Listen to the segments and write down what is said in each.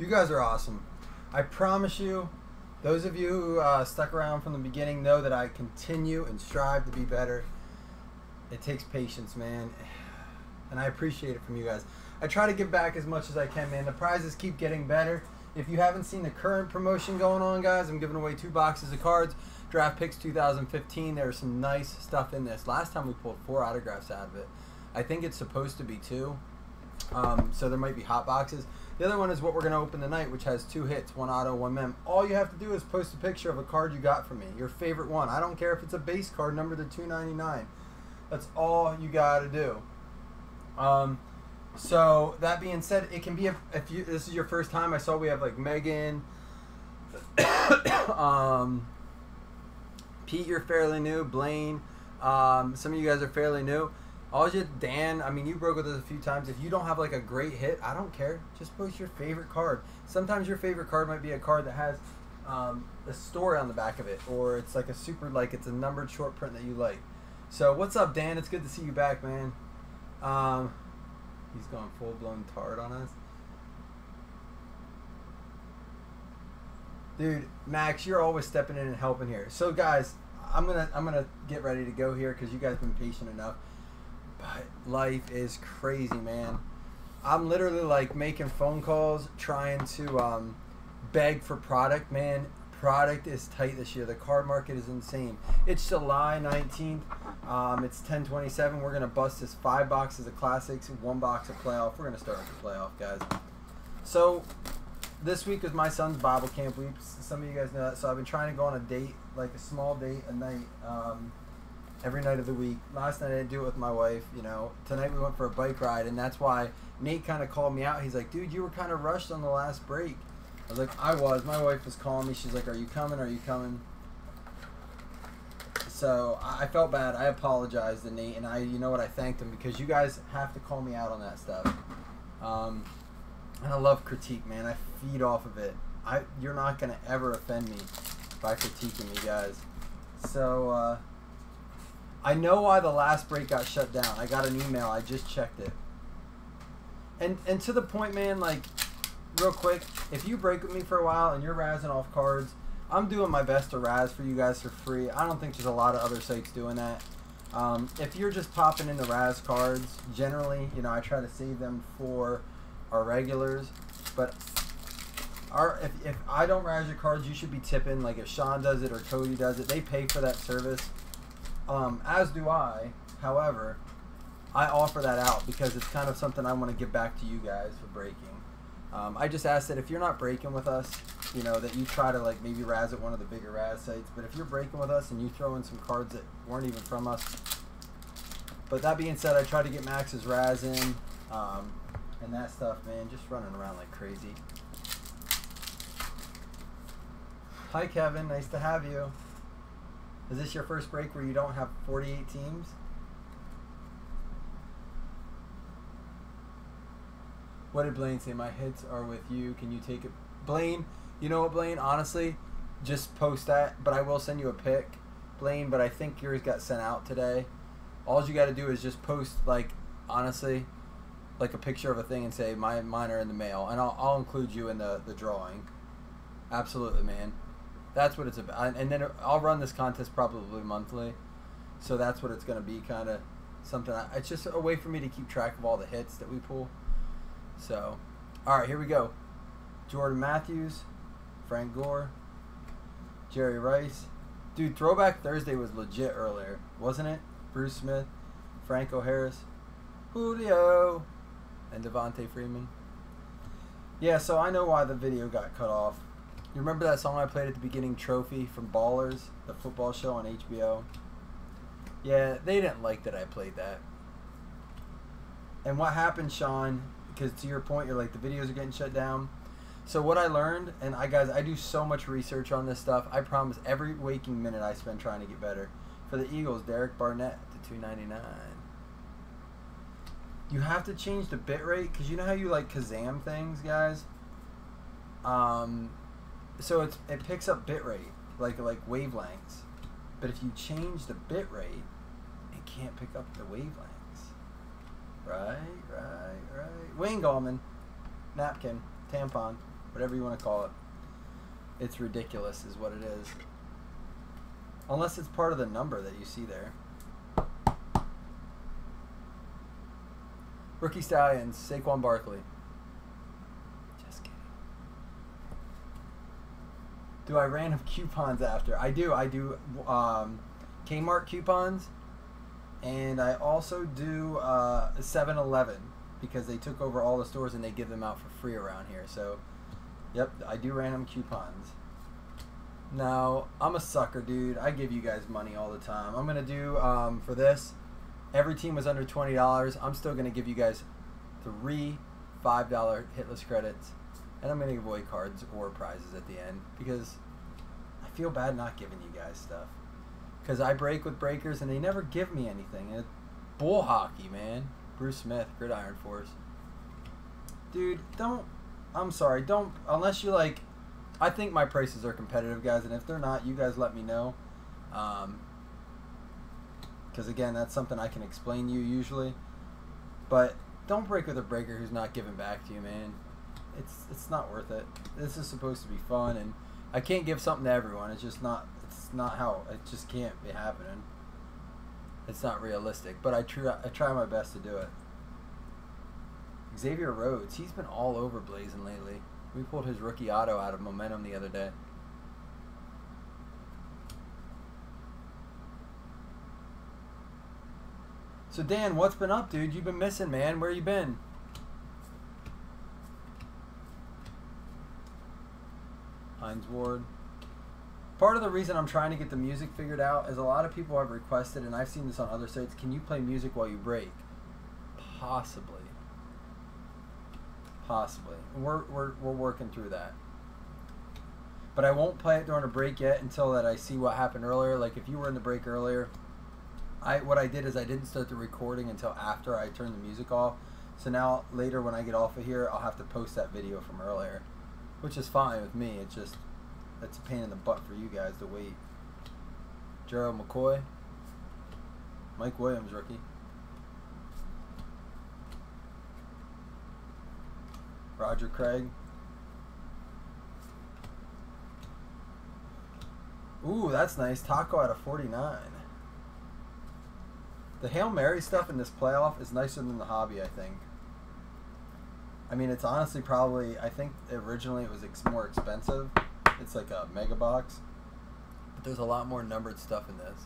You guys are awesome. I promise you, those of you who stuck around from the beginning know that I continue and strive to be better. It takes patience, man. And I appreciate it from you guys. I try to give back as much as I can, man. The prizes keep getting better. If you haven't seen the current promotion going on, guys, I'm giving away 2 boxes of cards. Draft Picks 2015. There's some nice stuff in this. Last time we pulled 4 autographs out of it. I think it's supposed to be 2. So there might be hot boxes. The other one is what we're going to open tonight, which has 2 hits, 1 auto, 1 mem. All you have to do is post a picture of a card you got from me, your favorite one. I don't care if it's a base card numbered to 299. That's all you got to do. So that being said, it can be if you this is your first time. I saw we have like Megan, Pete, you're fairly new. Blaine, some of you guys are fairly new. All you, Dan, I mean, you broke with us a few times. If you don't have like a great hit, I don't care. Just post your favorite card. Sometimes your favorite card might be a card that has a story on the back of it, or it's like a super, like it's a numbered short print that you like. So what's up, Dan? It's good to see you back, man. He's going full-blown tard on us. Dude, Max, you're always stepping in and helping here. So guys, I'm gonna get ready to go here because you guys have been patient enough. But life is crazy, man. I'm literally like making phone calls, trying to beg for product, man. Product is tight this year. The card market is insane. It's July 19th. It's 10:27. We're gonna bust this 5 boxes of classics, 1 box of playoff. We're gonna start with the playoff, guys. So this week is my son's Bible camp week. Some of you guys know that. So I've been trying to go on a date, like a small date a night, every night of the week. Last night I didn't do it with my wife. You know, tonight we went for a bike ride, and that's why Nate kind of called me out. He's like, "Dude, you were kind of rushed on the last break." I was like, I was. My wife was calling me. She's like, "Are you coming? Are you coming?" So I felt bad. I apologized to Nate, and you know what? I thanked him because you guys have to call me out on that stuff. And I love critique, man. I feed off of it. You're not gonna ever offend me by critiquing me, guys. So I know why the last break got shut down. I got an email. I just checked it. And to the point, man. Like, real quick, if you break with me for a while and you're razzing off cards, I'm doing my best to razz for you guys for free. I don't think there's a lot of other sites doing that. If you're just popping in the razz cards, generally, you know, I try to save them for our regulars. But if I don't razz your cards, you should be tipping. Like if Sean does it or Cody does it, they pay for that service. As do I. However, I offer that out because it's kind of something I want to give back to you guys for breaking. I just ask that if you're not breaking with us, you know, that you try to like maybe razz at one of the bigger razz sites. But if you're breaking with us and you throw in some cards that weren't even from us. But that being said, I try to get Max's razz in and that stuff, man. Just running around like crazy. Hi, Kevin. Nice to have you. Is this your first break where you don't have 48 teams? What did Blaine say? My hits are with you. Can you take it? Blaine, you know what, Blaine? Honestly, just post that. But I will send you a pic, Blaine. But I think yours got sent out today. All you got to do is just post, like, honestly, like a picture of a thing and say, mine are in the mail. And I'll include you in the drawing. Absolutely, man. That's what it's about. And then I'll run this contest probably monthly. So that's what it's going to be, kind of something. It's just a way for me to keep track of all the hits that we pull. So, all right, here we go. Jordan Matthews, Frank Gore, Jerry Rice. Dude, Throwback Thursday was legit earlier, wasn't it? Bruce Smith, Franco Harris, Julio, and Devontae Freeman. Yeah, so I know why the video got cut off. You remember that song I played at the beginning, Trophy, from Ballers, the football show on HBO? Yeah, they didn't like that I played that. And what happened, Sean, because to your point, you're like, the videos are getting shut down. So what I learned, and guys, I do so much research on this stuff. I promise every waking minute I spend trying to get better. For the Eagles, Derek Barnett to 299. You have to change the bit rate, because you know how you like Kazam things, guys? So it picks up bit rate, like wavelengths. But if you change the bit rate, it can't pick up the wavelengths. Right. Wayne Gallman, napkin, tampon. whatever you want to call it. It's ridiculous is what it is. Unless it's part of the number that you see there. Rookie Stallions, Saquon Barkley. Just kidding. Do I random coupons after? I do. I do Kmart coupons. And I also do 7-Eleven because they took over all the stores and they give them out for free around here. So, yep, I do random coupons. Now, I'm a sucker, dude. I give you guys money all the time. I'm going to do, for this, every team was under $20. I'm still going to give you guys 3 $5 hitless credits. And I'm going to give away cards or prizes at the end because I feel bad not giving you guys stuff. Because I break with breakers and they never give me anything. It's bull hockey, man. Bruce Smith, Gridiron Force. Dude, don't, I'm sorry, don't, unless you like, I think my prices are competitive, guys, and if they're not, you guys let me know. Because, again, that's something I can explain to you usually. But don't break with a breaker who's not giving back to you, man. It's not worth it. This is supposed to be fun, and I can't give something to everyone. It's just not, it's not how, it just can't be happening. It's not realistic, but I try my best to do it. Xavier Rhodes, he's been all over Blazzzin lately. We pulled his rookie auto out of Momentum the other day. So Dan, what's been up, dude? You've been missing, man. Where you been? Hines Ward. Part of the reason I'm trying to get the music figured out is a lot of people have requested, and I've seen this on other sites, can you play music while you break? Possibly. Possibly. We're working through that. But I won't play it during a break yet until that I see what happened earlier. Like if you were in the break earlier, what I did is I didn't start the recording until after I turned the music off. So now later when I get off of here, I'll have to post that video from earlier, which is fine with me. It's just, it's a pain in the butt for you guys to wait. Gerald McCoy. Mike Williams, rookie. Roger Craig. Ooh, that's nice. Taco out of 49. The Hail Mary stuff in this playoff is nicer than the hobby, I think. I mean, it's honestly probably, I think originally it was more expensive. It's like a mega box. But there's a lot more numbered stuff in this.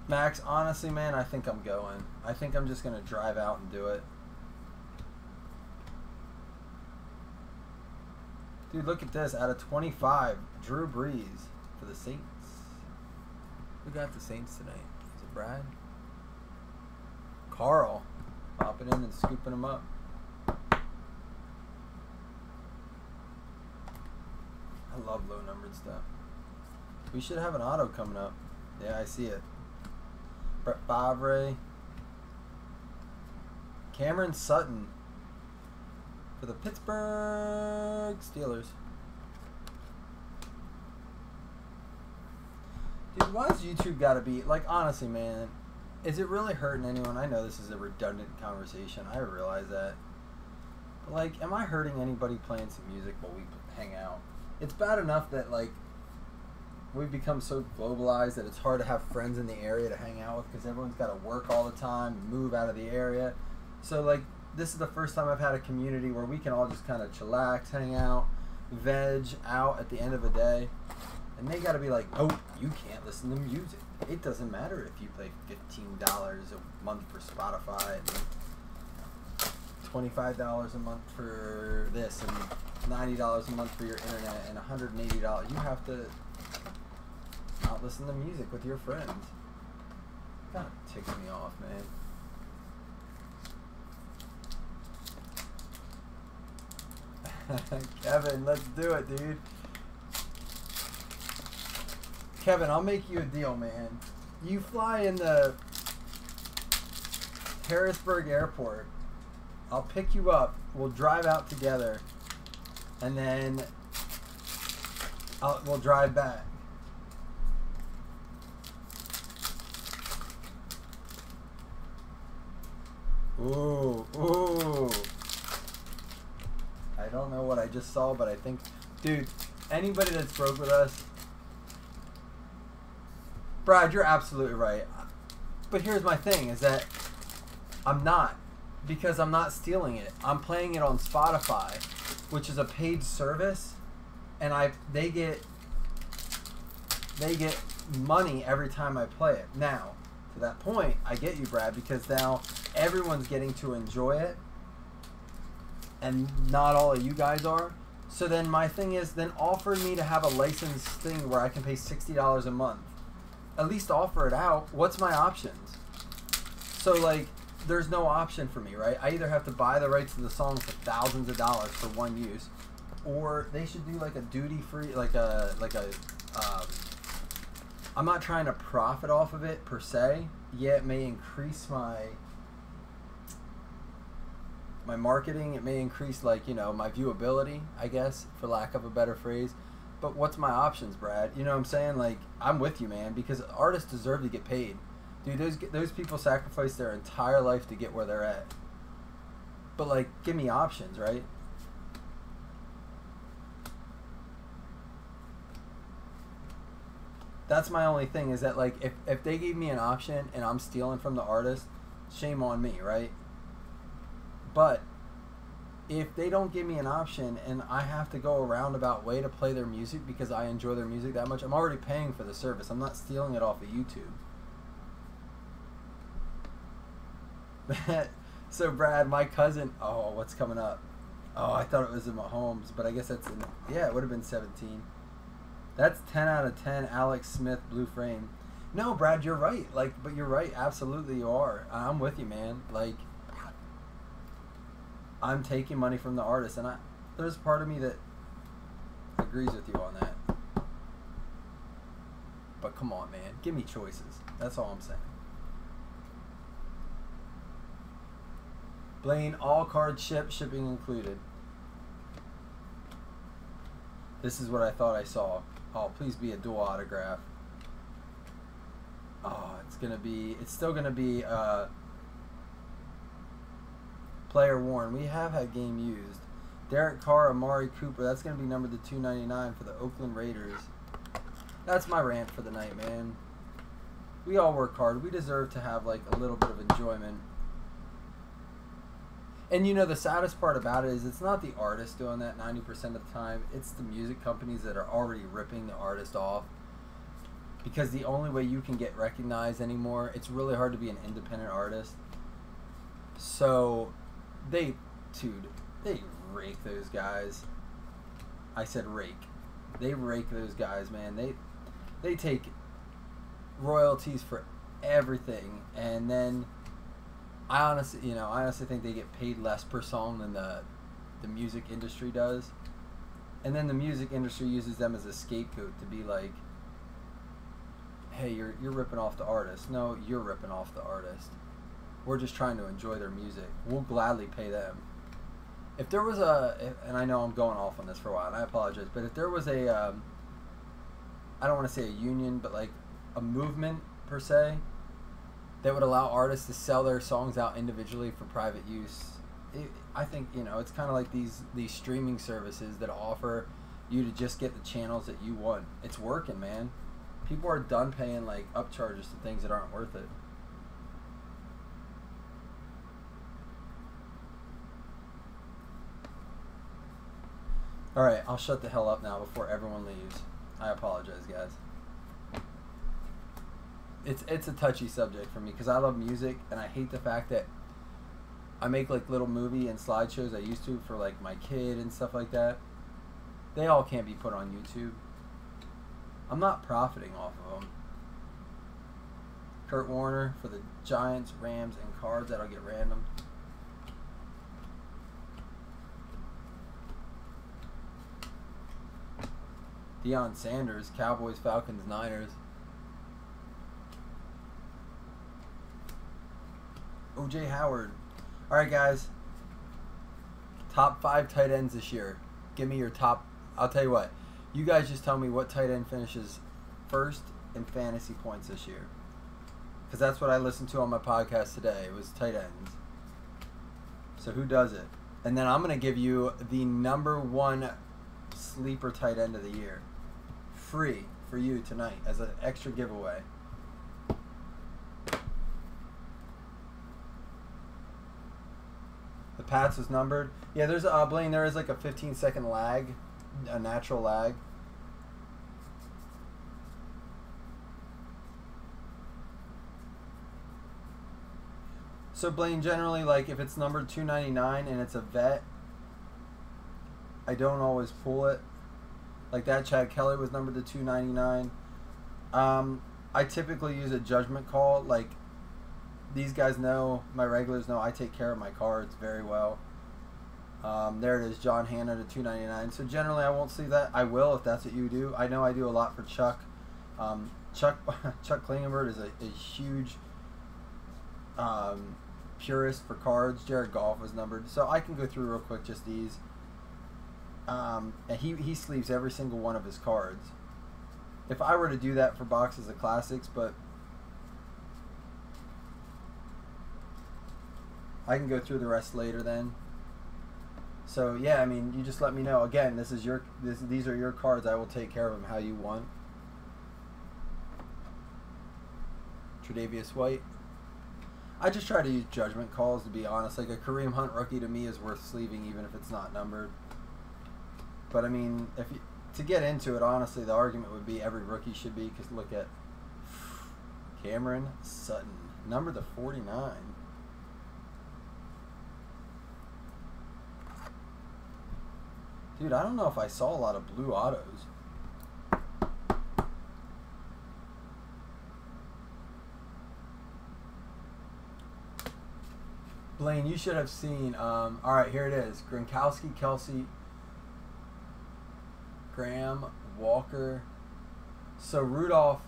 Max, honestly, man, I think I'm going. I think I'm just going to drive out and do it. Dude, look at this. Out of 25, Drew Brees for the Saints. Who got the Saints tonight? Is it Brad? Carl. Popping in and scooping them up. I love low-numbered stuff. We should have an auto coming up. Yeah, I see it. Brett Favre. Cameron Sutton for the Pittsburgh Steelers. Dude, why does YouTube gotta be, like, honestly, man, is it really hurting anyone? I know this is a redundant conversation. I realize that. But, like, am I hurting anybody playing some music while we hang out? It's bad enough that, like, we've become so globalized that it's hard to have friends in the area to hang out with because everyone's got to work all the time, move out of the area. So, like, this is the first time I've had a community where we can all just kind of chillax, hang out, veg out at the end of a day. And they got to be like, oh, you can't listen to music. It doesn't matter if you pay $15 a month for Spotify and $25 a month for this and $90 a month for your internet and $180. You have to not listen to music with your friends. Kind of ticks me off, man. Kevin, let's do it, dude. Kevin, I'll make you a deal, man. You fly in the Harrisburg Airport. I'll pick you up. We'll drive out together. And then we'll drive back. Ooh, ooh. I don't know what I just saw, but I think, dude, anybody that's broke with us, Brad, you're absolutely right. But here's my thing, is that I'm not, because I'm not stealing it. I'm playing it on Spotify, which is a paid service, and they get money every time I play it. Now, to that point, I get you, Brad, because now everyone's getting to enjoy it, and not all of you guys are. So then my thing is, then offer me to have a licensed thing where I can pay $60 a month. At least offer it out. What's my options? So, like, there's no option for me, right? I either have to buy the rights to the songs for thousands of dollars for one use, or they should do like a duty-free, I'm not trying to profit off of it per se. Yeah, it may increase my marketing. It may increase, like, you know, my viewability, I guess, for lack of a better phrase. But what's my options, Brad? You know what I'm saying? Like, I'm with you, man, because artists deserve to get paid. Dude, those people sacrifice their entire life to get where they're at. But, like, give me options, right? That's my only thing, is that, like, if they gave me an option and I'm stealing from the artist, shame on me, right? But if they don't give me an option and I have to go a roundabout way to play their music because I enjoy their music that much, I'm already paying for the service. I'm not stealing it off of YouTube. So, Brad, my cousin, oh, what's coming up? Oh, I thought it was in Mahomes, but I guess that's in, yeah, it would have been 17. That's 10 out of 10, Alex Smith, blue frame. No, Brad, you're right. Like, but you're right. Absolutely, you are. I'm with you, man. Like, I'm taking money from the artist, and there's part of me that agrees with you on that. But come on, man. Give me choices. That's all I'm saying. Blaine, all cards shipping included. This is what I thought I saw. Oh, please be a dual autograph. Oh, it's still gonna be player worn. We have had game used. Derek Carr, Amari Cooper. That's gonna be numbered to 299 for the Oakland Raiders. That's my rant for the night, man. We all work hard. We deserve to have, like, a little bit of enjoyment. And, you know, the saddest part about it is it's not the artist doing that 90% of the time. It's the music companies that are already ripping the artist off. Because the only way you can get recognized anymore, it's really hard to be an independent artist. So, they rake those guys. I said rake. They rake those guys, man. They take royalties for everything, and then I honestly think they get paid less per song than the music industry does. And then the music industry uses them as a scapegoat to be like, hey, you're ripping off the artist. No, you're ripping off the artist. We're just trying to enjoy their music. We'll gladly pay them. If there was and I know I'm going off on this for a while, and I apologize, but if there was I don't want to say a union, but like a movement per se, that would allow artists to sell their songs out individually for private use, I think, you know, it's kind of like these streaming services that offer you to just get the channels that you want. It's working, man. People are done paying, like, upcharges to things that aren't worth it. Alright, I'll shut the hell up now before everyone leaves. I apologize, guys. It's a touchy subject for me because I love music, and I hate the fact that I make, like, little movie and slideshows I used to for, like, my kid and stuff like that. They all can't be put on YouTube. I'm not profiting off of them. Kurt Warner for the Giants, Rams, and cards. That'll get random. Deion Sanders, Cowboys, Falcons, Niners. O.J. Howard. Alright, guys. Top 5 tight ends this year. Give me your top. I'll tell you what. You guys just tell me what tight end finishes first in fantasy points this year. Because that's what I listened to on my podcast today. It was tight ends. So who does it? And then I'm going to give you the #1 sleeper tight end of the year. Free for you tonight as an extra giveaway. The Pats was numbered. Yeah, there's Blaine, there is like a 15-second lag, a natural lag. So Blaine, generally, like if it's numbered 299 and it's a vet, I don't always pull it. Like that Chad Kelly was numbered to 299. I typically use a judgment call. Like these guys know, my regulars know I take care of my cards very well. There it is, John Hanna to 299. So generally I won't see that. I will if that's what you do. I know I do a lot for Chuck. Chuck Klingenberg is a huge purist for cards. Jared Goff was numbered. So I can go through real quick just these. And he sleeves every single one of his cards. If I were to do that for boxes of classics, but I can go through the rest later then. So yeah, I mean, you just let me know. Again, these are your cards. I will take care of them how you want. Tre'Davious White. I just try to use judgment calls, to be honest. Like a Kareem Hunt rookie to me is worth sleeving even if it's not numbered. But I mean, to get into it, honestly, the argument would be every rookie should be, because look at Cameron Sutton, numbered to 49. Dude, I don't know if I saw a lot of blue autos. Blaine, you should have seen, all right, here it is. Gronkowski, Kelsey, Graham, Walker. So Rudolph.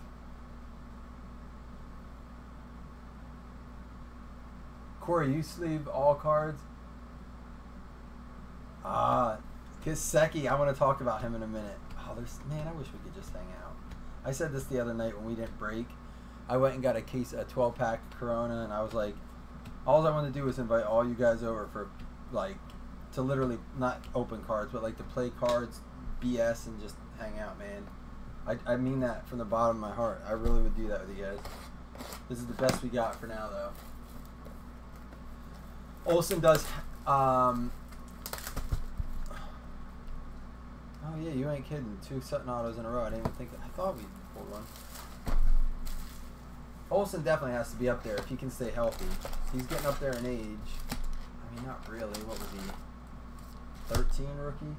Corey, you sleeve all cards? Gesicki, I want to talk about him in a minute. Oh, man, I wish we could just hang out. I said this the other night when we didn't break. I went and got a 12-pack Corona, and I was like, all I want to do is invite all you guys over for, like, to literally not open cards, but like to play cards, BS, and just hang out, man. I mean that from the bottom of my heart. I really would do that with you guys. This is the best we got for now, though. Olsen does, oh yeah, you ain't kidding. 2 Sutton autos in a row. I didn't even think. I thought we pulled one. Olsen definitely has to be up there if he can stay healthy. He's getting up there in age. I mean, not really. What was he? 13 rookie?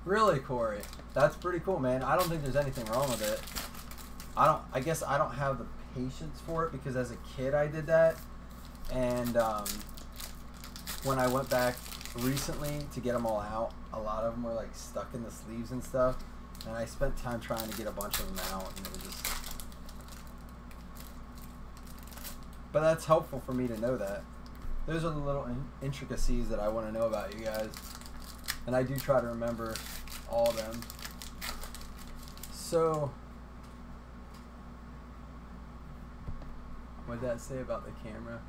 Really, Corey? That's pretty cool, man. I don't think there's anything wrong with it. I guess I don't have the patience for it because as a kid I did that, and when I went back recently to get them all out, a lot of them were like stuck in the sleeves and stuff, and I spent time trying to get a bunch of them out, and it was just. But that's helpful for me to know that. Those are the little intricacies that I want to know about you guys, and I do try to remember all of them. So. What did that say about the camera?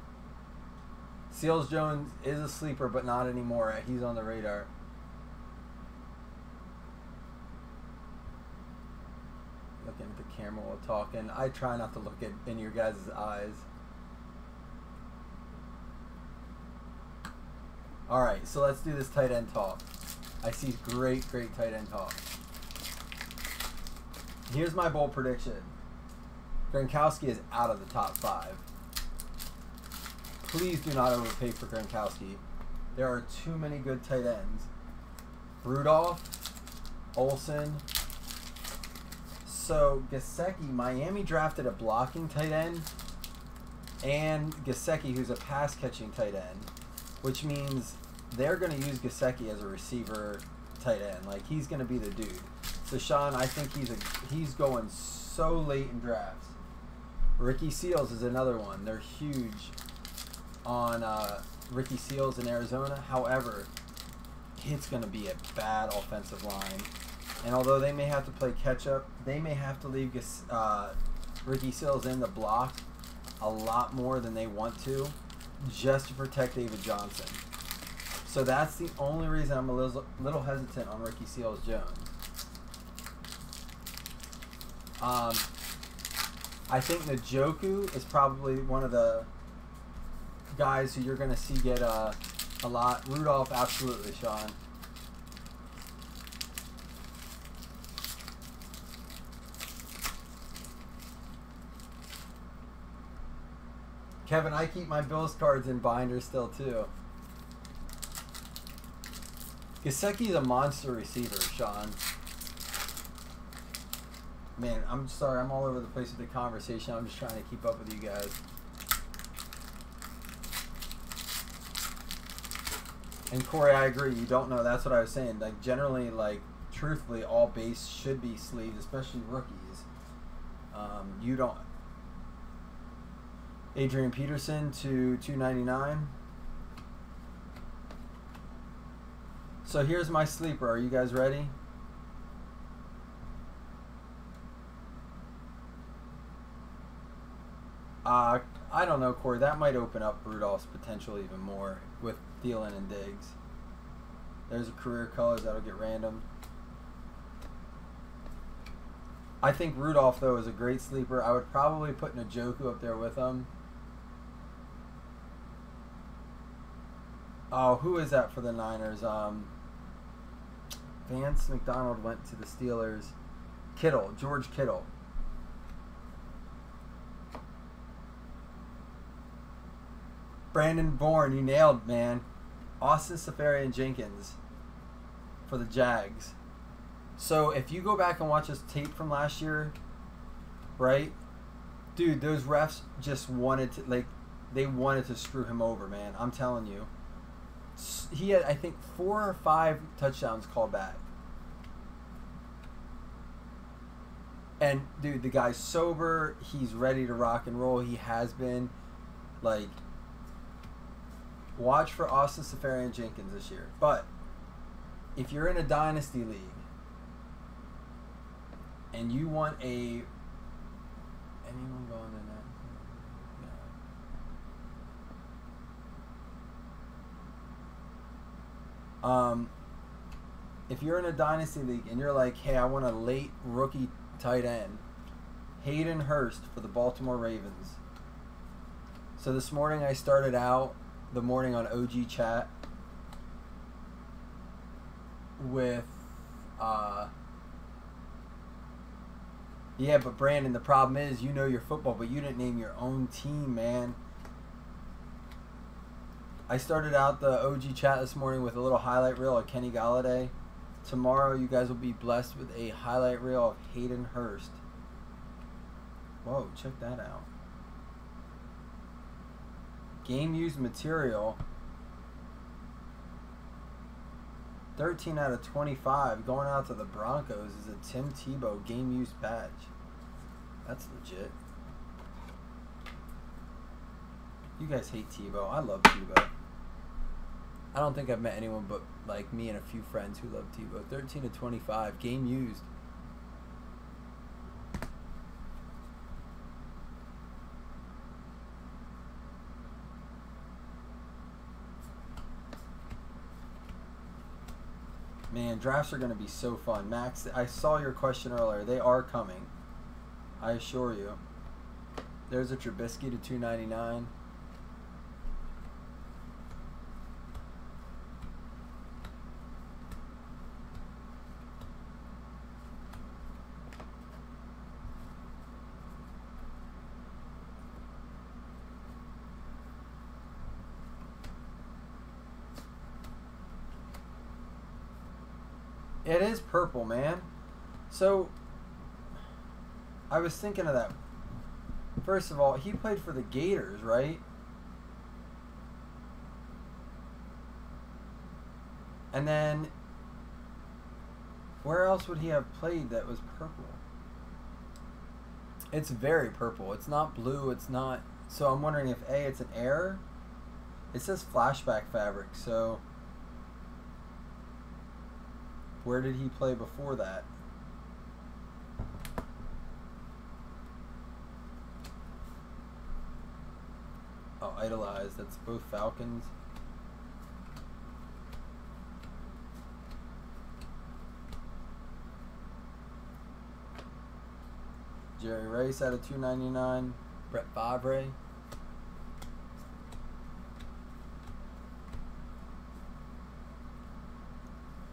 Seals Jones is a sleeper, but not anymore. He's on the radar. Looking at the camera while talking. I try not to look in your guys' eyes. Alright, so let's do this tight end talk. I see great tight end talk. Here's my bold prediction. Gronkowski is out of the top 5. Please do not overpay for Gronkowski. There are too many good tight ends. Rudolph, Olsen. So Gesicki, Miami drafted a blocking tight end, and Gesicki, who's a pass catching tight end, which means they're going to use Gesicki as a receiver tight end. Like he's going to be the dude. So Sean, I think he's going so late in drafts. Ricky Seals is another one. They're huge on Ricky Seals in Arizona. However, it's going to be a bad offensive line. And although they may have to play catch-up, they may have to leave Ricky Seals in the block a lot more than they want to just to protect David Johnson. So that's the only reason I'm a little hesitant on Ricky Seals-Jones. I think Njoku is probably one of the guys who you're going to see get a lot. Rudolph, absolutely, Sean. Kevin, I keep my Bills cards in binders still, too. Gesicki's a monster receiver, Sean. Man, I'm sorry. I'm all over the place with the conversation. I'm just trying to keep up with you guys. And Corey, I agree. You don't know. That's what I was saying. Like, generally, like, truthfully, all base should be sleeved, especially rookies. You don't... Adrian Peterson to $2.99. So here's my sleeper. Are you guys ready? I don't know, Corey. That might open up Rudolph's potential even more with Thielen and Diggs. There's a career colors that'll get random. I think Rudolph, though, is a great sleeper. I would probably put Njoku up there with him. Oh, who is that for the Niners? Vance McDonald went to the Steelers. Kittle, George Kittle. Brandon Bourne, you nailed, man. Austin Seferian-Jenkins for the Jags. So if you go back and watch his tape from last year, right? Dude, those refs just wanted to, like, they wanted to screw him over, man. I'm telling you. He had, I think, 4 or 5 touchdowns called back. And, dude, the guy's sober. He's ready to rock and roll. He has been. Like, watch for Austin Seferian-Jenkins this year. But if you're in a dynasty league and you want anyone going in that? If you're in a dynasty league and you're like, hey, I want a late rookie tight end, Hayden Hurst for the Baltimore Ravens. So this morning I started out the morning on OG Chat with yeah, but Brandon, the problem is you know your football, but you didn't name your own team, man. I started out the OG Chat this morning with a little highlight reel of Kenny Galladay. Tomorrow you guys will be blessed with a highlight reel of Hayden Hurst. Whoa, check that out. Game used material. 13 out of 25 going out to the Broncos is a Tim Tebow game used patch. That's legit. You guys hate Tebow. I love Tebow. I don't think I've met anyone but like me and a few friends who love Tebow. 13 to 25 game used. Man, drafts are going to be so fun. Max, I saw your question earlier. They are coming. I assure you. There's a Trubisky to $2.99. It is purple, man. So, I was thinking of that. First of all, he played for the Gators, right? And then, where else would he have played that was purple? It's very purple. It's not blue. It's not... So I'm wondering if A, it's an error. It says flashback fabric, so... Where did he play before that? Oh, idolized. That's both Falcons. Jerry Rice out of 299. Brett Favre.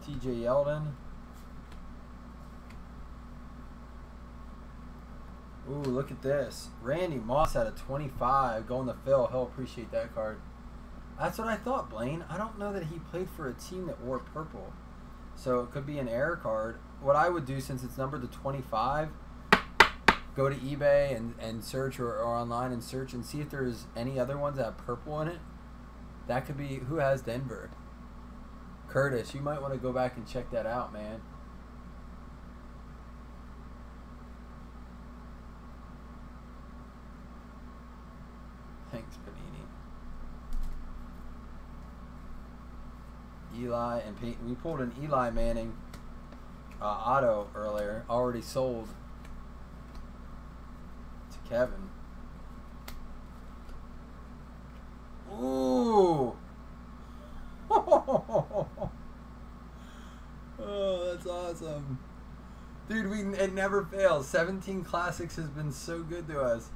TJ Yeldon. Ooh, look at this. Randy Moss out of 25. Going to Phil. He'll appreciate that card. That's what I thought, Blaine. I don't know that he played for a team that wore purple. So it could be an error card. What I would do, since it's numbered to 25, go to eBay and search or online and search and see if there's any other ones that have purple in it. That could be, who has Denver? Curtis, you might want to go back and check that out, man. Thanks, Panini. Eli and Peyton. We pulled an Eli Manning auto earlier, already sold to Kevin. Ooh. Oh, that's awesome. Dude, it never fails. 17 Classics has been so good to us.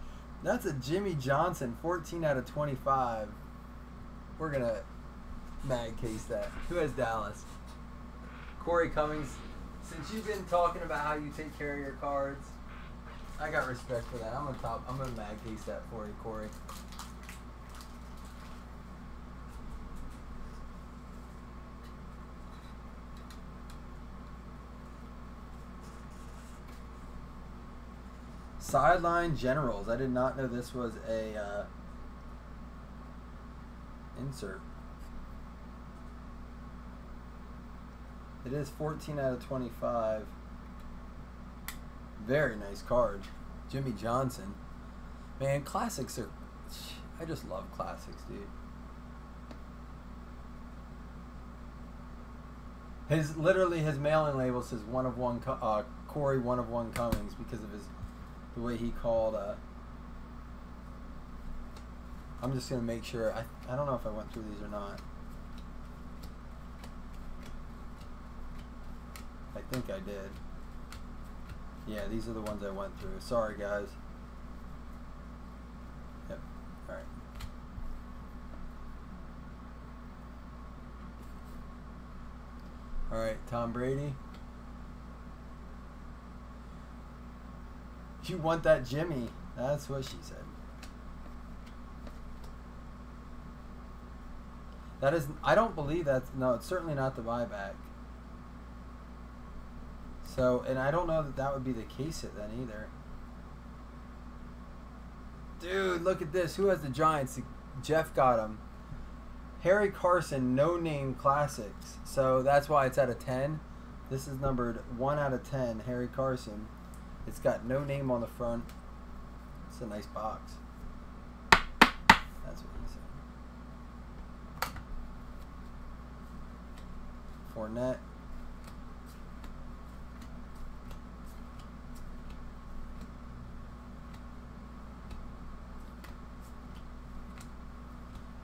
That's a Jimmy Johnson, 14 out of 25. We're going to mag case that. Who has Dallas? Corey Cummings. Since you've been talking about how you take care of your cards, I got respect for that. I'm gonna mag case that for you, Corey. Sideline Generals. I did not know this was a insert. It is 14 out of 25. Very nice card. Jimmy Johnson. Man, classics are... I just love classics, dude. Literally his mailing label says one of one, Corey, one of one Cummings, because of the way he called. I'm just gonna make sure. I don't know if I went through these or not. I think I did. Yeah, these are the ones I went through. Sorry, guys. Yep. All right. All right, Tom Brady. You want that Jimmy? That's what she said. That is, I don't believe that's, no, it's certainly not the buyback. So, and I don't know that that would be the case then either. Dude, look at this. Who has the Giants? Jeff got him. Harry Carson, no-name classics. So that's why it's out of 10. This is numbered 1 out of 10, Harry Carson. It's got no name on the front. It's a nice box. That's what he said. Fournette.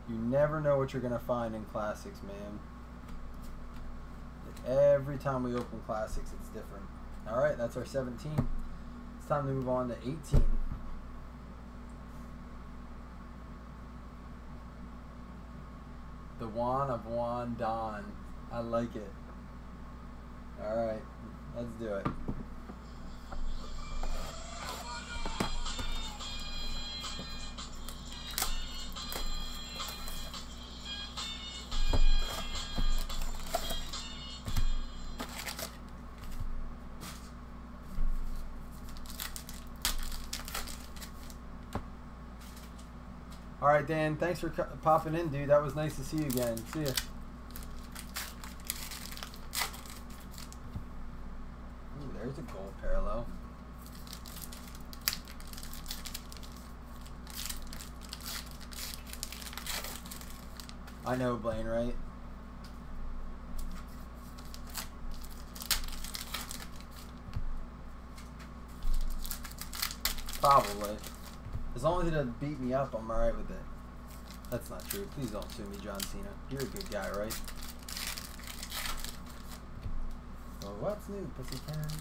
You never know what you're going to find in classics, man. Every time we open classics, it's different. All right, that's our 17. It's time to move on to 18. The Juan of Juan Don. I like it. All right, let's do it. All right, Dan, thanks for popping in, dude. That was nice to see you again. See ya. Ooh, there's a gold parallel. I know, Blaine, right? Probably. As long as it doesn't beat me up, I'm alright with it. That's not true. Please don't sue me, John Cena. You're a good guy, right? Well, what's new, pussycat?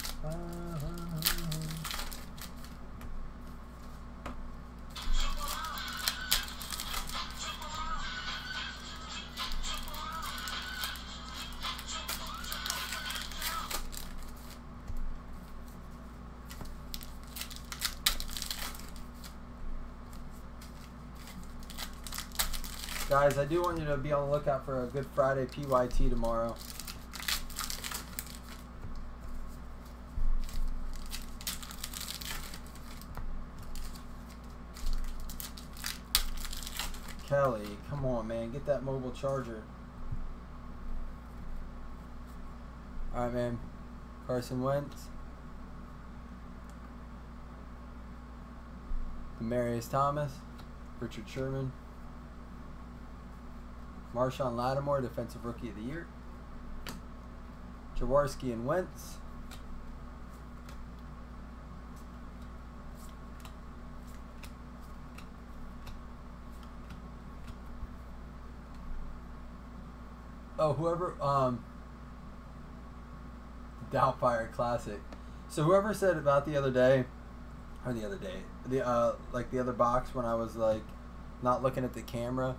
Guys, I do want you to be on the lookout for a Good Friday PYT tomorrow. Kelly, come on, man. Get that mobile charger. All right, man. Carson Wentz. Demarius Thomas. Richard Sherman. Marshawn Lattimore, Defensive Rookie of the Year. Jaworski and Wentz. Oh, whoever, Doubtfire Classic. So whoever said about the other day, like the other box when I was like not looking at the camera.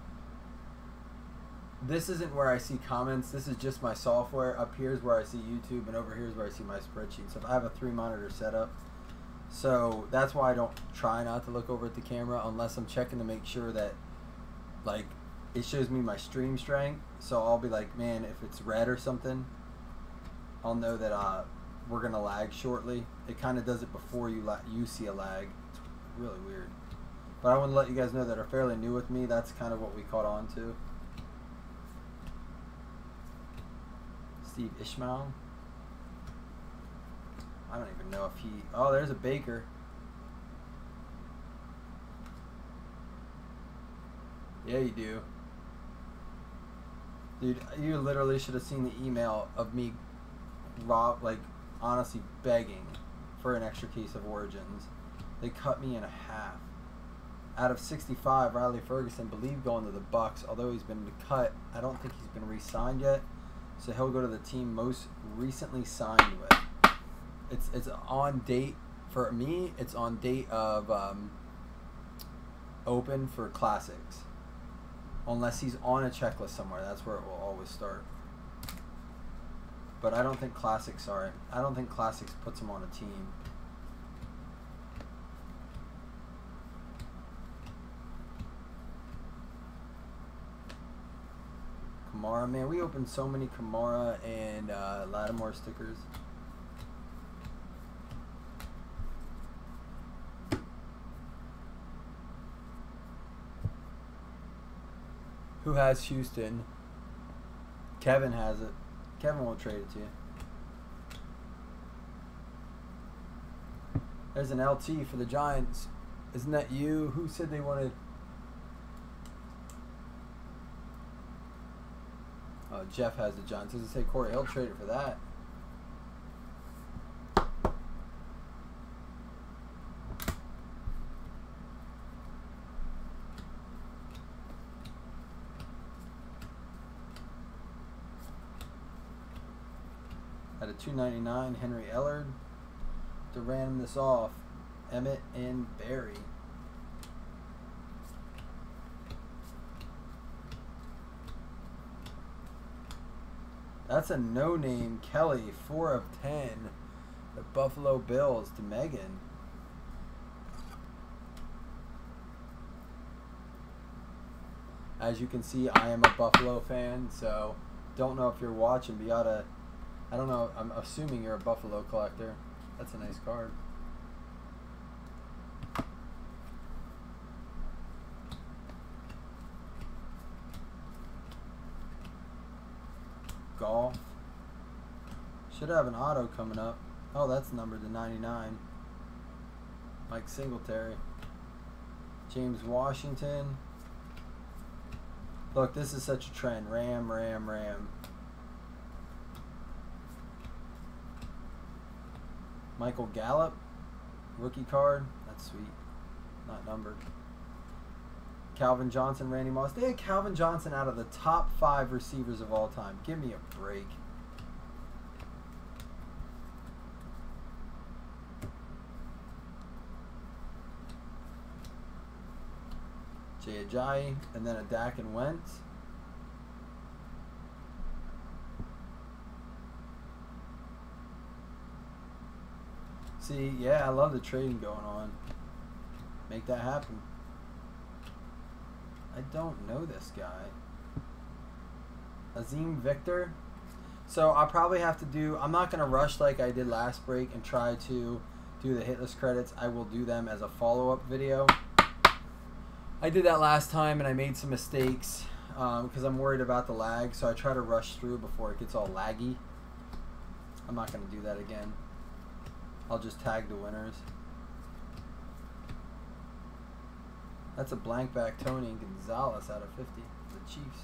This isn't where I see comments. This is just my software. Up here is where I see YouTube, and over here is where I see my spreadsheet. So if I have a 3-monitor setup, so that's why I don't try not to look over at the camera unless I'm checking to make sure that, like, it shows me my stream strength. So I'll be like, man, if it's red or something, I'll know that we're gonna lag shortly. It kind of does it before you see a lag. It's really weird. But I want to let you guys know that are fairly new with me. That's kind of what we caught on to. Steve Ishmael. I don't even know if he... Oh, there's a Baker. Yeah, you do. Dude, you literally should have seen the email of me, honestly begging for an extra case of Origins. They cut me in half. Out of 65, Riley Ferguson believed going to the Bucks, although he's been cut. I don't think he's been re-signed yet. So he'll go to the team most recently signed with. It's on date for me. It's on date of open for classics, unless he's on a checklist somewhere. That's where it will always start. But I don't think classics are. I don't think classics puts him on a team. Kamara, man, we opened so many Kamara and Lattimore stickers. Who has Houston? Kevin has it. Kevin won't trade it to you. There's an LT for the Giants. Isn't that you? Who said they wanted... Oh, Jeff has the Giants. Does it say Corey? He'll trade it for that. At a $2.99, Henry Ellard. To random this off, Emmett and Barry. That's a no-name Kelly, 4 of 10. The Buffalo Bills to Megan. As you can see, I am a Buffalo fan, so don't know if you're watching, but you oughta, I don't know, I'm assuming you're a Buffalo collector. That's a nice card. Golf. Should have an auto coming up. Oh, that's numbered to 99. Mike Singletary. James Washington. Look, this is such a trend. Ram, Ram, Ram. Michael Gallup. Rookie card. that's sweet. Not numbered. Calvin Johnson, Randy Moss. They had Calvin Johnson out of the top 5 receivers of all time. Give me a break. Jay Ajayi, and then a Dak and Wentz. See, yeah, I love the trading going on. Make that happen. I don't know this guy. Azim Victor. So I'll probably have to do, I'm not going to rush like I did last break and try to do the hit list credits. I will do them as a follow-up video. I did that last time and I made some mistakes because I'm worried about the lag. So I try to rush through before it gets all laggy. I'm not going to do that again. I'll just tag the winners. That's a blank back Tony Gonzalez out of 50 for the Chiefs.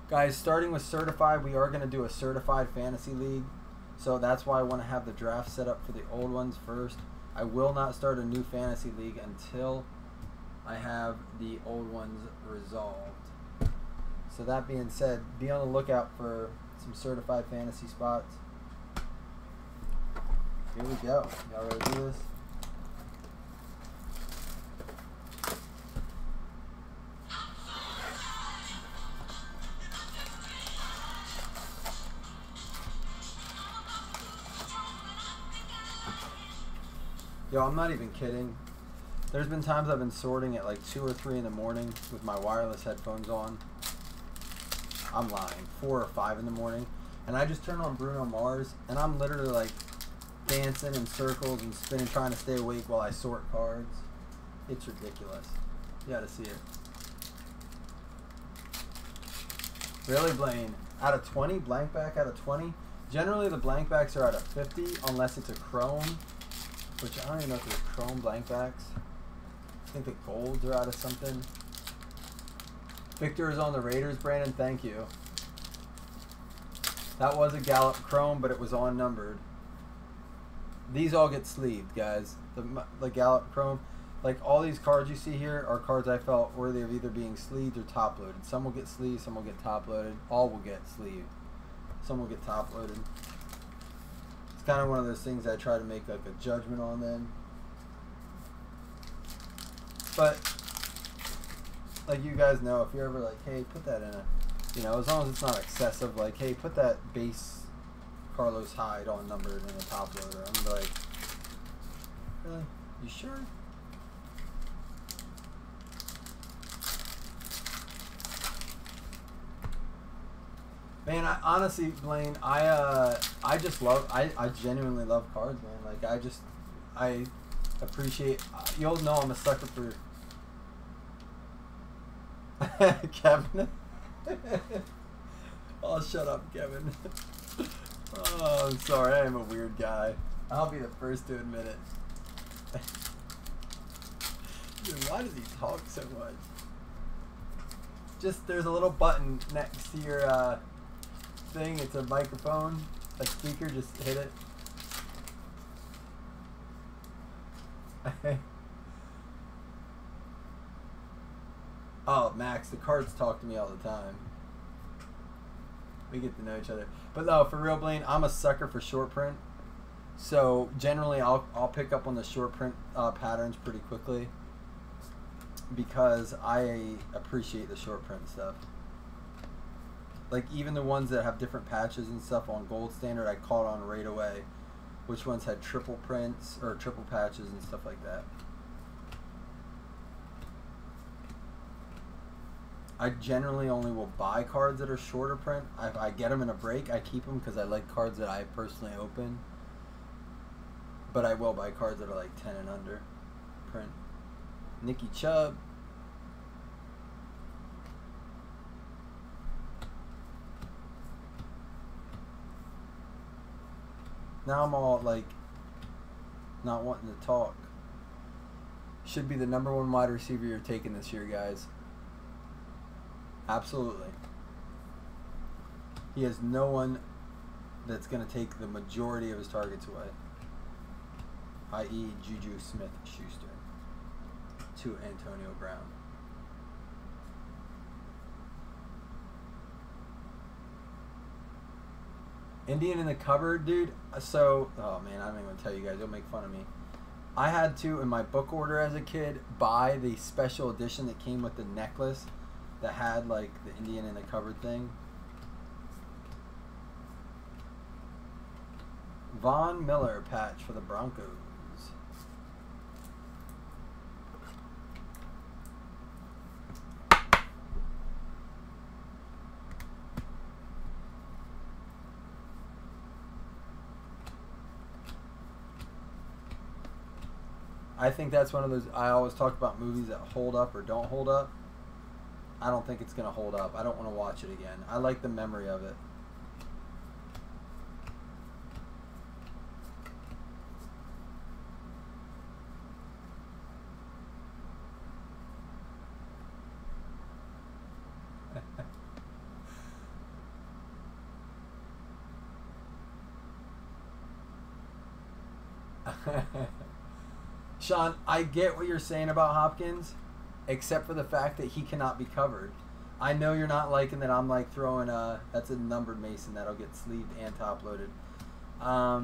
Guys, starting with certified, we are going to do a certified fantasy league. So that's why I want to have the draft set up for the old ones first. I will not start a new fantasy league until I have the old ones resolved. So that being said, be on the lookout for some certified fantasy spots. Here we go. Y'all ready to do this? Yo, I'm not even kidding. There's been times I've been sorting at like 2 or 3 in the morning with my wireless headphones on. I'm lying. 4 or 5 in the morning. And I just turn on Bruno Mars and I'm literally like dancing in circles and spinning trying to stay awake while I sort cards. It's ridiculous. You gotta see it. Really, Blaine? Out of 20? Blank back out of 20? Generally the blank backs are out of 50 unless it's a chrome. Which I don't even know if there's chrome blank backs. I think the golds are out of something. Victor is on the Raiders, Brandon. Thank you. That was a Gallup chrome, but it was unnumbered. These all get sleeved, guys. The Gallup chrome. Like all these cards you see here are cards I felt worthy of either being sleeved or top loaded. Some will get sleeved, some will get top loaded. All will get sleeved. Some will get top loaded. It's kind of one of those things I try to make like a judgment on then. But like you guys know, if you're ever like, hey, put that in a, you know, as long as it's not excessive, like, hey, put that base Carlos Hyde on numbered in a top loader. I'm gonna be like, really? You sure? Man, I honestly, Blaine, I just love, I genuinely love cards, man. Like, I appreciate, you'll know I'm a sucker for Kevin. Oh, shut up, Kevin. Oh, I'm sorry, I am a weird guy. I'll be the first to admit it. Dude, why does he talk so much? Just, there's a little button next to your, thing. It's a microphone, a speaker. Just hit it. Oh, Max, the cards talk to me all the time. We get to know each other. But no, for real, Blaine, I'm a sucker for short print. So generally, I'll pick up on the short print patterns pretty quickly because I appreciate the short print stuff. Like, even the ones that have different patches and stuff on Gold Standard, I caught on right away. Which ones had triple prints, or triple patches and stuff like that. I generally only will buy cards that are shorter print. If I get them in a break, I keep them because I like cards that I personally open. But I will buy cards that are like 10 and under print. Nicky Chubb. Now I'm all like not wanting to talk. Should be the #1 wide receiver you're taking this year, guys. Absolutely. He has no one that's going to take the majority of his targets away, i.e. Juju Smith-Schuster to Antonio Brown. Indian in the cupboard, dude. So, oh man, I don't even want to tell you guys. You'll make fun of me. I had to, in my book order as a kid, buy the special edition that came with the necklace that had, like, the Indian in the cupboard thing. Von Miller patch for the Broncos. I think that's one of those, I always talk about movies that hold up or don't hold up. I don't think it's going to hold up. I don't want to watch it again. I like the memory of it. Sean, I get what you're saying about Hopkins, except for the fact that he cannot be covered. I know you're not liking that I'm like throwing that's a numbered Mason that'll get sleeved and top loaded. I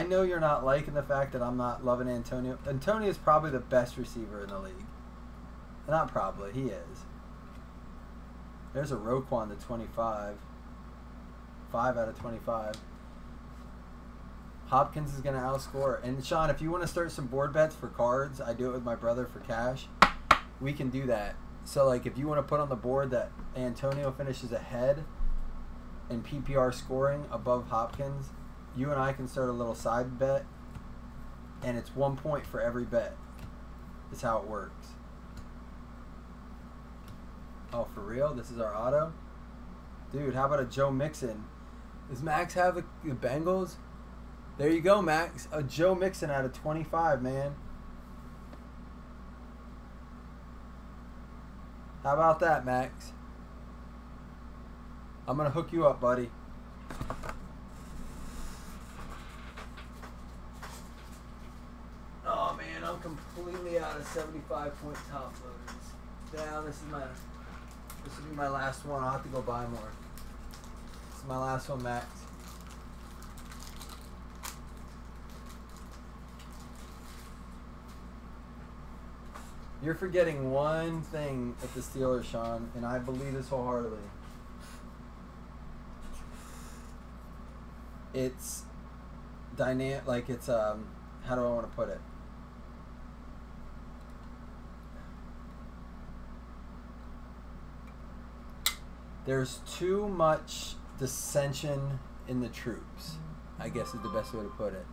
know you're not liking the fact that I'm not loving Antonio. Antonio is probably the best receiver in the league. Not probably, he is. There's a Roquan to 25. 5 out of 25. Hopkins is going to outscore. And Sean, if you want to start some board bets for cards, I do it with my brother for cash. We can do that. So, like, if you want to put on the board that Antonio finishes ahead in PPR scoring above Hopkins, you and I can start a little side bet, and it's 1 point for every bet. That's how it works. Oh, for real? This is our auto? Dude, how about a Joe Mixon? Does Max have the Bengals? There you go, Max. A Joe Mixon out of 25, man. How about that, Max? I'm going to hook you up, buddy. Oh, man, I'm completely out of 75-point top loaders. Down, this will be my last one. I'll have to go buy more. This is my last one, Max. You're forgetting one thing at the Steelers, Sean, and I believe this wholeheartedly. It's dynamic, like it's how do I want to put it? There's too much dissension in the troops, I guess is the best way to put it.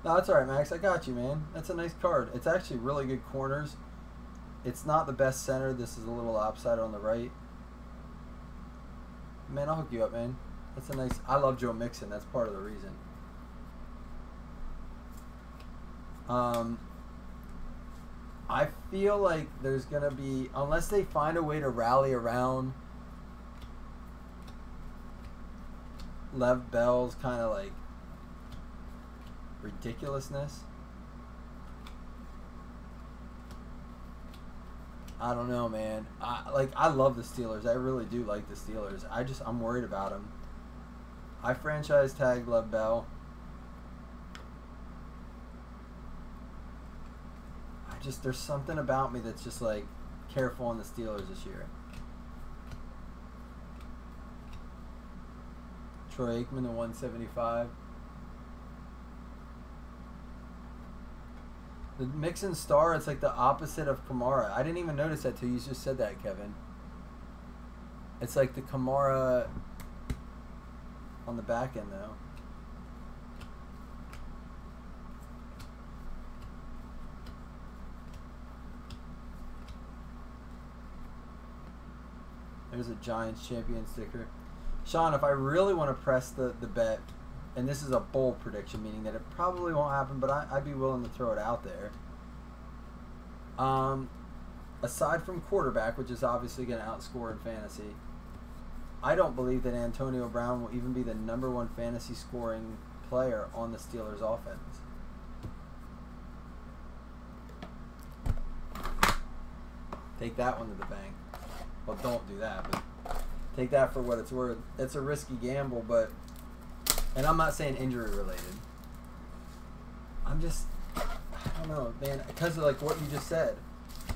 No, that's alright, Max. I got you, man. That's a nice card. It's actually really good corners. It's not the best center. This is a little lopsided on the right. Man, I'll hook you up, man. That's a nice... I love Joe Mixon. That's part of the reason. I feel like there's going to be... Unless they find a way to rally around Lev Bell's kind of like ridiculousness. I don't know, man. I love the Steelers. I really do like the Steelers. I'm worried about them. I franchise tagged Lev Bell. There's something about me that's just like careful on the Steelers this year. Troy Aikman to 175. The Mixon star, it's like the opposite of Kamara. I didn't even notice that till you just said that, Kevin. It's like the Kamara on the back end, though. There's a Giants champion sticker. Sean, if I really want to press the bet and this is a bold prediction, meaning that it probably won't happen, but I'd be willing to throw it out there. Aside from quarterback, which is obviously going to outscore in fantasy, I don't believe that Antonio Brown will even be the #1 fantasy scoring player on the Steelers offense. Take that one to the bank. Well, don't do that, but take that for what it's worth. It's a risky gamble, but, and I'm not saying injury related. I'm just, I don't know, man, because of like what you just said.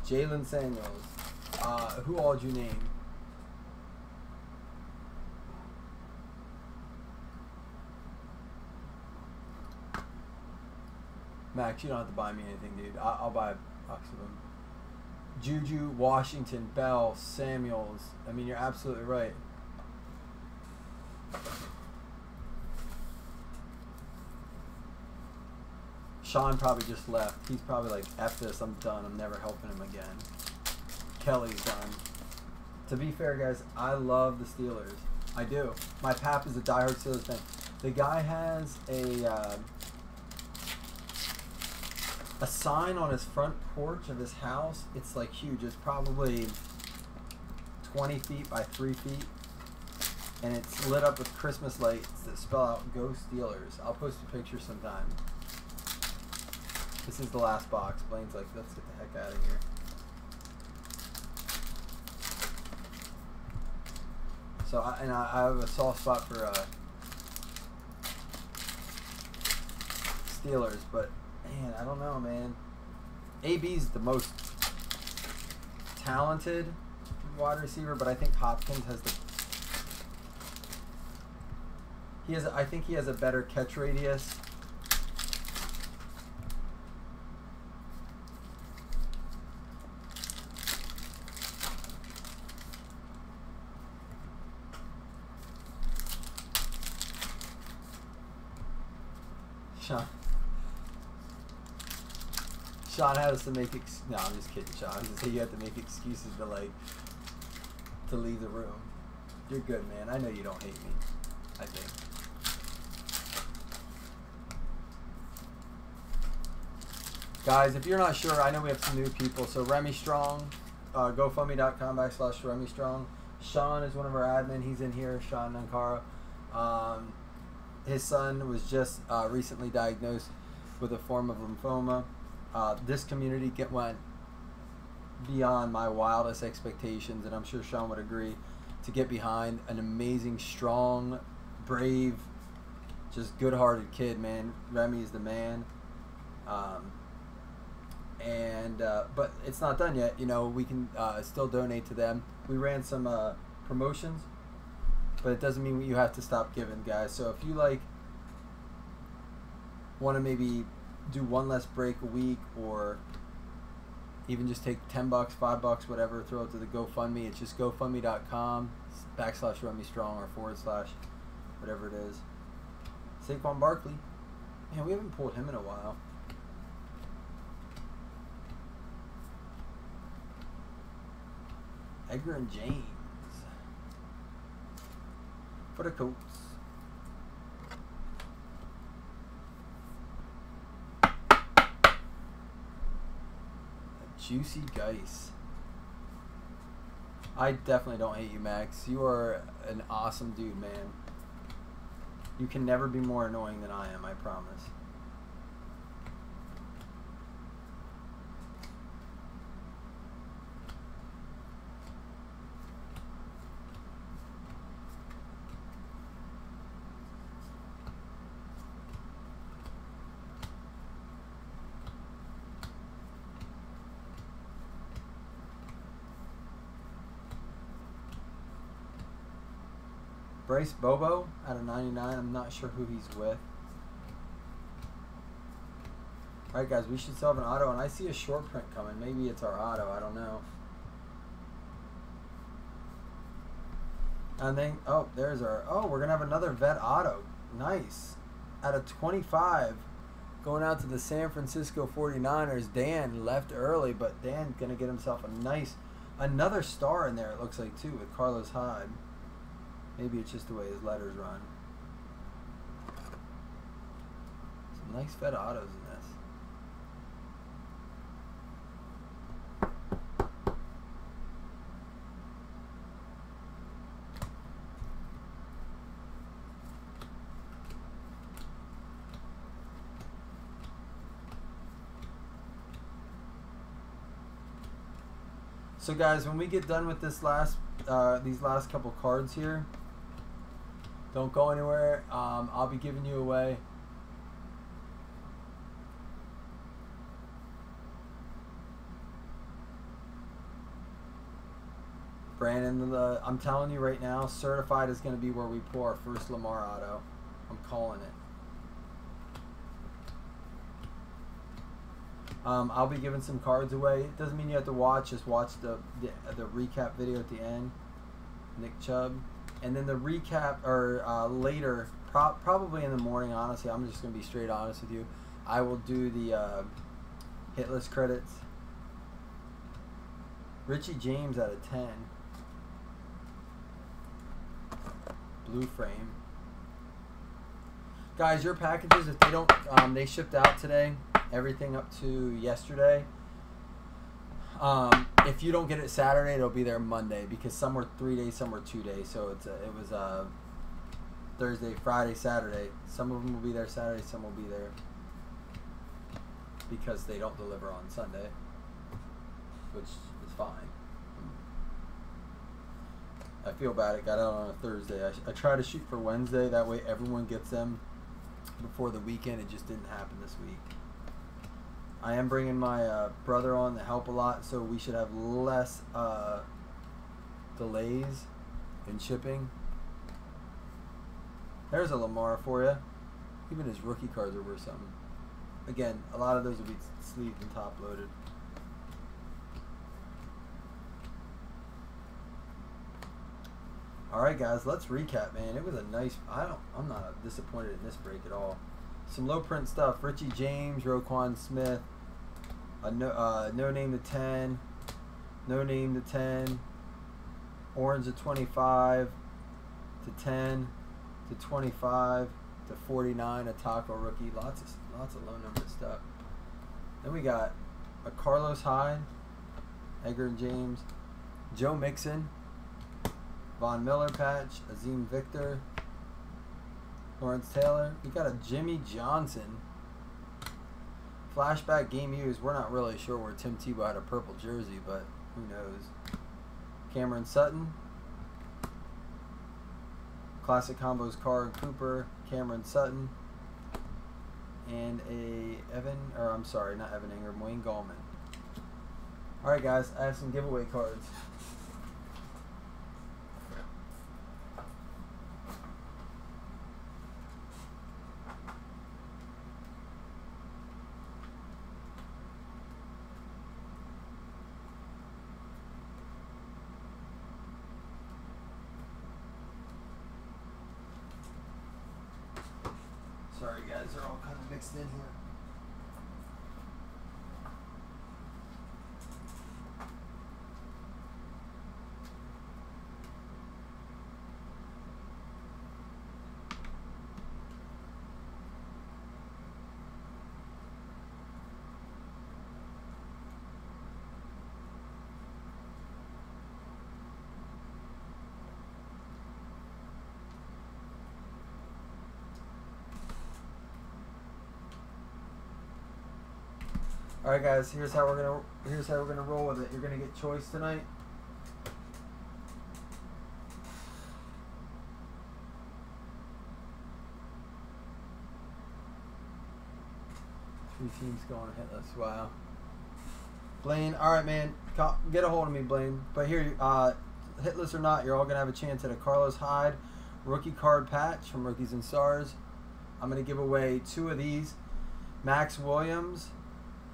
Jalen Samuels. Who all did you name? Max, you don't have to buy me anything, dude. I'll buy a box of them. Juju, Washington, Bell, Samuels. I mean, you're absolutely right. Sean probably just left. He's probably like, F this, I'm done. I'm never helping him again. Kelly's done. To be fair, guys, I love the Steelers. I do. My pap is a diehard Steelers fan. The guy has a sign on his front porch of his house. It's like huge. It's probably 20 feet by 3 feet. And it's lit up with Christmas lights that spell out Go Steelers. I'll post a picture sometime. This is the last box. Blaine's like, let's get the heck out of here. So, I have a soft spot for Steelers, but man, I don't know, man. AB's the most talented wide receiver, but I think Hopkins has the. I think he has a better catch radius. Sean had us to make no, I'm just kidding, Sean. I was just saying you have to make excuses to leave the room. You're good, man. I know you don't hate me. I think. Guys, if you're not sure, I know we have some new people. So Remy Strong, GoFundMe.com/Remy Strong. Sean is one of our admin. He's in here. Sean Nankara. His son was just recently diagnosed with a form of lymphoma. This community went beyond my wildest expectations, and I'm sure Sean would agree, to get behind an amazing, strong, brave, just good-hearted kid, man. Remy is the man. But it's not done yet. You know, we can still donate to them. We ran some promotions, but it doesn't mean you have to stop giving, guys. So if you want to maybe do one less break a week, or even just take $10, $5, whatever, throw it to the GoFundMe. It's just GoFundMe.com/Remy Strong or / whatever it is. Saquon Barkley. Man, we haven't pulled him in a while. Edgar and James for the Colts. Juicy Geis. I definitely don't hate you, Max. You are an awesome dude, man. You can never be more annoying than I am, I promise. Bryce Bobo out of 99. I'm not sure who he's with. Alright, guys, we should still have an auto, and I see a short print coming. Maybe it's our auto. I don't know. And then, oh, there's our, oh, we're going to have another vet auto. Nice. Out of 25, going out to the San Francisco 49ers. Dan left early, but Dan going to get himself a nice, another star in there, it looks like, too, with Carlos Hyde. Maybe it's just the way his letters run. nice Fed autos in this. So guys, when we get done with this these last couple cards here, don't go anywhere. I'll be giving you away Brandon. I'm telling you right now, certified is going to be where we pull our first Lamar auto. I'm calling it. I'll be giving some cards away. It doesn't mean you have to watch. Just watch the recap video at the end. Nick Chubb. And then the recap, or later, probably in the morning, honestly. I'm just going to be straight honest with you. I will do the hit list credits. Richie James out of 10. Blue frame. Guys, your packages, if they don't, they shipped out today. Everything up to yesterday. If you don't get it Saturday, it'll be there Monday, because some were 3 days, some were 2 days. So it was Thursday, Friday, Saturday. Some of them will be there Saturday, some will be there because they don't deliver on Sunday, which is fine. I feel bad it got out on a Thursday. I try to shoot for Wednesday, that way everyone gets them before the weekend. It just didn't happen this week. I am bringing my brother on to help a lot, so we should have less delays in shipping. There's a Lamar for you. Even his rookie cards are worth something. Again, a lot of those will be sleeved and top loaded. All right, guys, let's recap, man. It was a nice. I'm not disappointed in this break at all. Some low print stuff. Richie James, Roquan Smith. No name to 10. No name to 10. Orange to 25. To 10. To 25. To 49. A Taco rookie. Lots of low numbered stuff. Then we got a Carlos Hyde. Edgar and James. Joe Mixon. Von Miller patch. Azim Victor. Lawrence Taylor. We got a Jimmy Johnson. Flashback game used. We're not really sure where Tim Tebow had a purple jersey, but who knows. Cameron Sutton. Classic combos Carr and Cooper. Cameron Sutton. And not Evan Ingram, Wayne Gallman. Alright guys, I have some giveaway cards. Sorry guys, they're all kind of mixed in here. All right, guys. Here's how we're gonna roll with it. You're gonna get choice tonight. Three teams going hitless. Wow. Blaine. All right, man. Get a hold of me, Blaine. But here, hitless or not, you're all gonna have a chance at a Carlos Hyde rookie card patch from Rookies and Stars. I'm gonna give away 2 of these. Max Williams.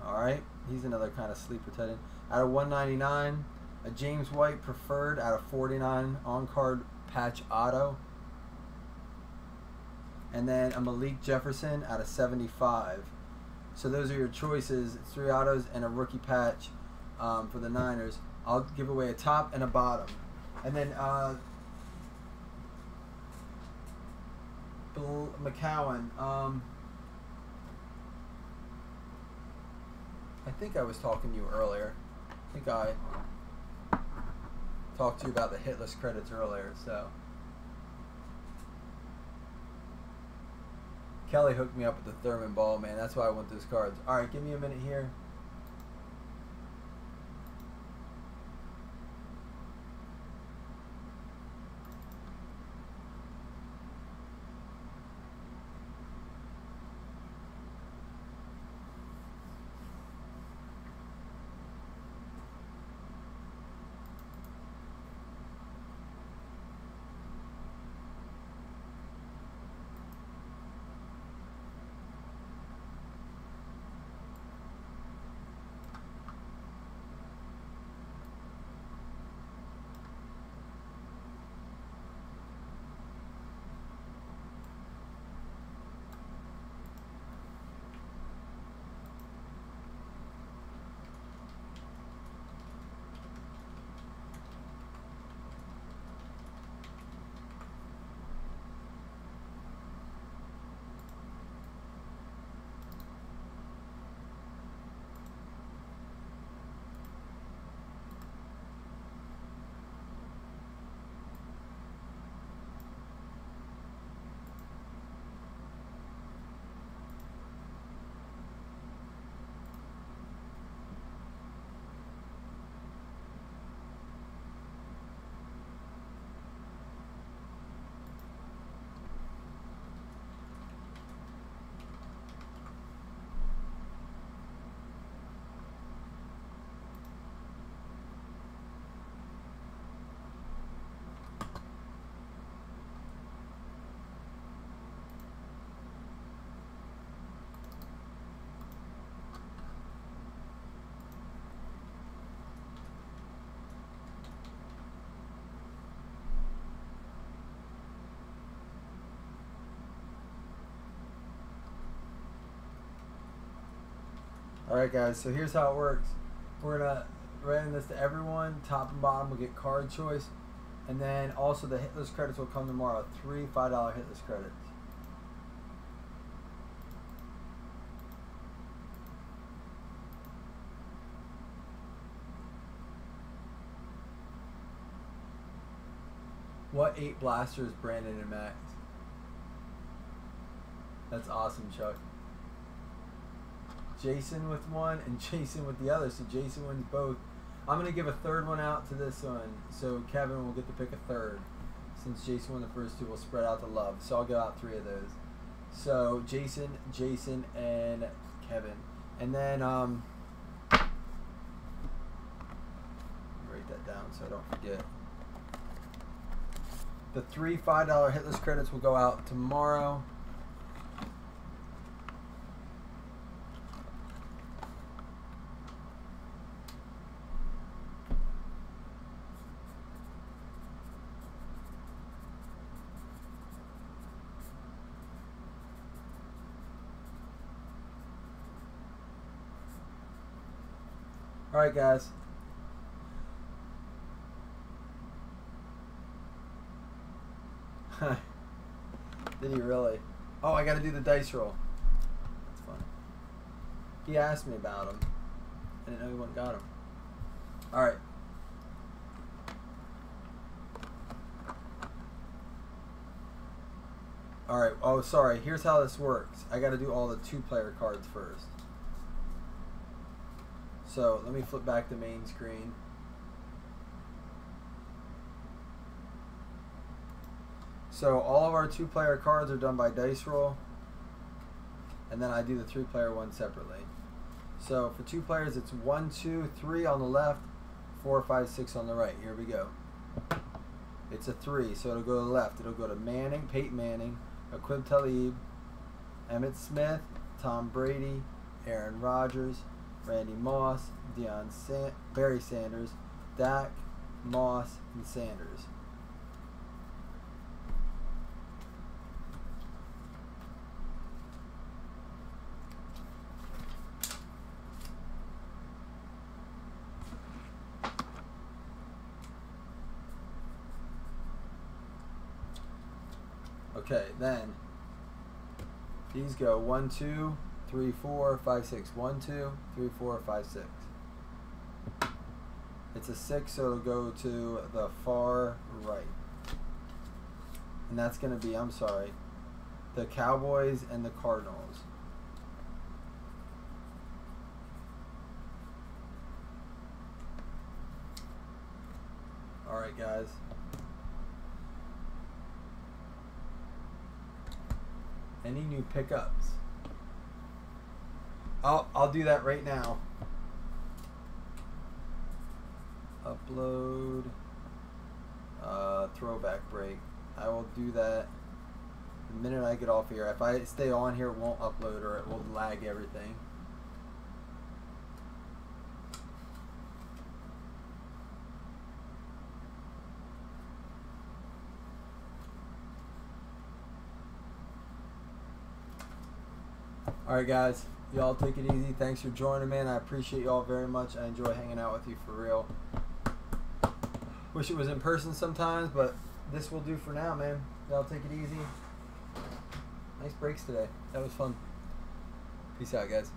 Alright, he's another kind of sleeper tight end. Out of 199, a James White preferred out of 49 on-card patch auto. And then a Malik Jefferson out of 75. So those are your choices. It's 3 autos and a rookie patch for the Niners. I'll give away a top and a bottom. And then McCowan. I think I was talking to you earlier. I think I talked to you about the hitless credits earlier, so. Kelly hooked me up with the Thurman ball, man. That's why I want those cards. All right, give me a minute here. Alright guys, so here's how it works. We're going to random this to everyone. Top and bottom will get card choice. And then also the hitless credits will come tomorrow. 3 $5 hitless credits. What 8 blasters, Brandon and Max? That's awesome, Chuck. Jason with one and Jason with the other, so Jason wins both. I'm going to give a third one out to this one, so Kevin will get to pick a third. Since Jason won the first two, we'll spread out the love. So I'll give out 3 of those. So Jason, Jason, and Kevin. And then, write that down so I don't forget. The 3 $5 hitless credits will go out tomorrow. All right, guys. Did he really? Oh, I got to do the dice roll. That's funny. He asked me about him. I didn't know he went and got him. All right. All right. Oh, sorry. Here's how this works. I got to do all the 2-player cards first. So let me flip back to main screen. So all of our 2-player cards are done by dice roll, and then I do the 3-player one separately. So for 2 players, it's 1, 2, 3 on the left, 4, 5, 6 on the right. Here we go. It's a 3, so it'll go to the left. It'll go to Manning, Peyton Manning, Aqib Talib, Emmitt Smith, Tom Brady, Aaron Rodgers, Randy Moss, Barry Sanders, Dak, Moss, and Sanders. Okay, then these go 1, 2, 3, 4, 5, 6. 1, 2, 3, 4, 5, 6. It's a 6, so it'll go to the far right. And that's going to be, I'm sorry, the Cowboys and the Cardinals. All right, guys. Any new pickups? I'll do that right now. Upload throwback break. I will do that the minute I get off here. If I stay on here, it won't upload or it will lag everything. Alright guys, y'all take it easy. Thanks for joining, man. I appreciate y'all very much. I enjoy hanging out with you for real. Wish it was in person sometimes, but this will do for now, man. Y'all take it easy. Nice breaks today. That was fun. Peace out, guys.